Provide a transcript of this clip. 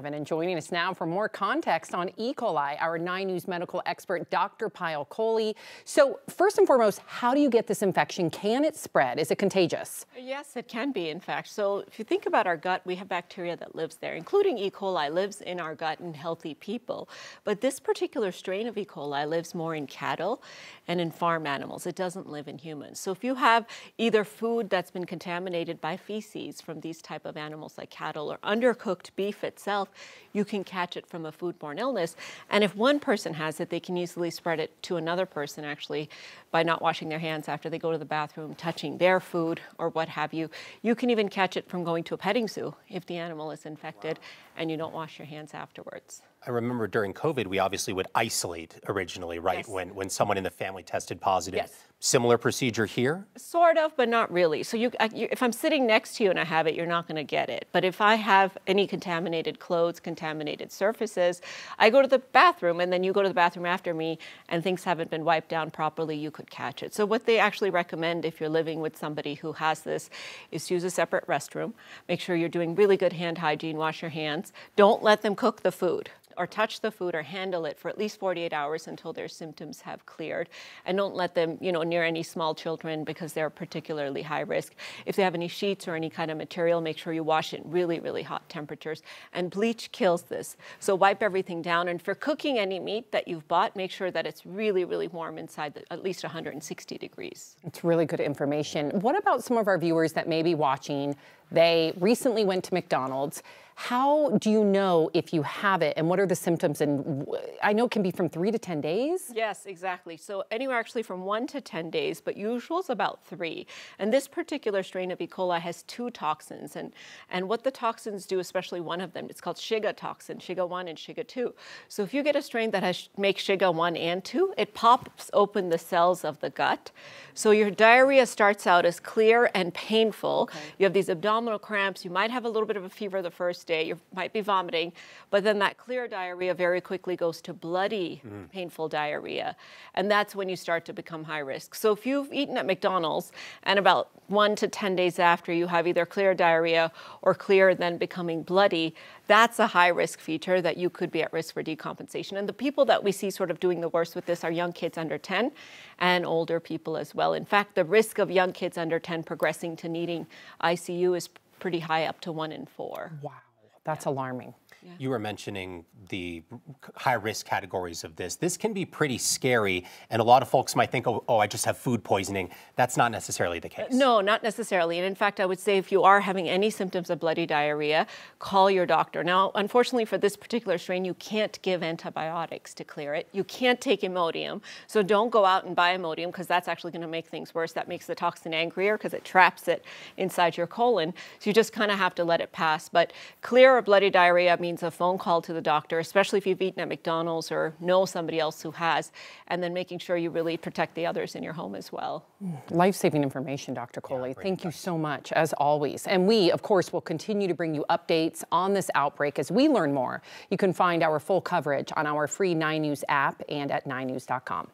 And joining us now for more context on E. coli, our 9 News medical expert, Dr. Payal Kohli. So first and foremost, how do you get this infection? Can it spread? Is it contagious? Yes, it can be, in fact. So if you think about our gut, we have bacteria that lives there, including E. coli lives in our gut in healthy people. But this particular strain of E. coli lives more in cattle and in farm animals. It doesn't live in humans. So if you have either food that's been contaminated by feces from these type of animals like cattle or undercooked beef itself, you can catch it from a foodborne illness. And if one person has it, they can easily spread it to another person, actually, by not washing their hands after they go to the bathroom, touching their food or what have you. You can even catch it from going to a petting zoo if the animal is infected and you don't wash your hands afterwards. I remember during COVID, we obviously would isolate originally, right? Yes. When someone in the family tested positive. Yes. Similar procedure here? Sort of, but not really. So if I'm sitting next to you and I have it, you're not going to get it. But if I have any contaminated clothes, contaminated surfaces, I go to the bathroom and then you go to the bathroom after me and things haven't been wiped down properly, you could catch it. So what they actually recommend if you're living with somebody who has this is to use a separate restroom. Make sure you're doing really good hand hygiene, wash your hands. Don't let them cook the food or touch the food or handle it for at least 48 hours until their symptoms have cleared. And don't let them, near any small children because they're particularly high risk. If they have any sheets or any kind of material, make sure you wash it in really, really hot temperatures. And bleach kills this. So wipe everything down. And for cooking any meat that you've bought, make sure that it's really, really warm inside at least 160 degrees. It's really good information. What about some of our viewers that may be watching? They recently went to McDonald's. How do you know if you have it and what are the symptoms? And I know it can be from 3 to 10 days. Yes, exactly. So anywhere actually from 1 to 10 days, but usual is about 3. And this particular strain of E. coli has 2 toxins. And what the toxins do, especially one of them, it's called Shiga toxin, Shiga 1 and Shiga 2. So if you get a strain that makes Shiga 1 and 2, it pops open the cells of the gut. So your diarrhea starts out as clear and painful. Okay. You have these abdominal cramps. You might have a little bit of a fever the first day. You might be vomiting, but then that clear diarrhea very quickly goes to bloody, painful diarrhea. And that's when you start to become high risk. So if you've eaten at McDonald's and about 1 to 10 days after you have either clear diarrhea or clear then becoming bloody, that's a high risk feature that you could be at risk for decompensation. And the people that we see sort of doing the worst with this are young kids under 10 and older people as well. In fact, the risk of young kids under 10 progressing to needing ICU is pretty high, up to 1 in 4. Wow. That's alarming. Yeah. You were mentioning the high-risk categories of this. This can be pretty scary, and a lot of folks might think, oh, I just have food poisoning. That's not necessarily the case. No, not necessarily. And in fact, I would say if you are having any symptoms of bloody diarrhea, call your doctor. Now, unfortunately for this particular strain, you can't give antibiotics to clear it. You can't take Imodium. So don't go out and buy Imodium because that's actually going to make things worse. That makes the toxin angrier because it traps it inside your colon. So you just kind of have to let it pass. But clear or bloody diarrhea means a phone call to the doctor, especially if you've eaten at McDonald's or know somebody else who has, and then making sure you really protect the others in your home as well. Life-saving information, Dr. Kohli. Thank you so much, as always. And we, of course, will continue to bring you updates on this outbreak as we learn more. You can find our full coverage on our free 9 News app and at 9news.com.